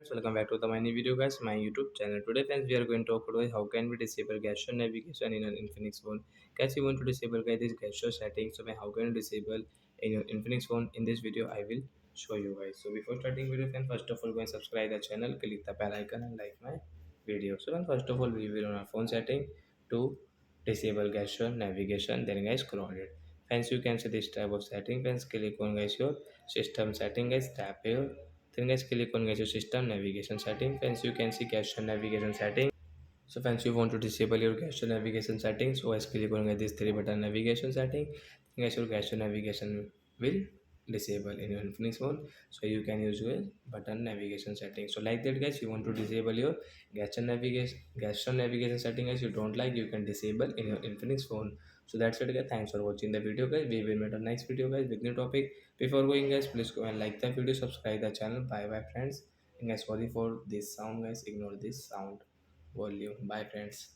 Welcome back to the my new video, guys, my YouTube channel. Today friends, we are going to talk about how can we disable gesture navigation in an Infinix phone. Guys, you want to disable guys this gesture setting, so how can you disable in your Infinix phone? In this video I will show you guys. So before starting video, friends, first of all go and subscribe the channel, click the bell icon and like my video. So then first of all we will on our phone setting to disable gesture navigation, then guys scroll it. Friends, you can see this type of setting. Friends, click on guys your system setting, guys, tap here. Then guys click on guys your system navigation setting. Friends, you can see gesture navigation setting. So friends, you want to disable your gesture navigation setting, so guys click on this three button navigation setting. Guys, your gesture navigation will disable in your Infinix phone, so you can use your button navigation setting. So like that guys, you want to disable your gesture navigation setting. Guys, you don't like, you can disable in your Infinix phone. So that's it guys, thanks for watching the video guys. We will meet on next video guys with new topic. Before going guys, please go and like the video, subscribe the channel. Bye bye friends. And guys, sorry for this sound guys, ignore this sound volume. Bye friends.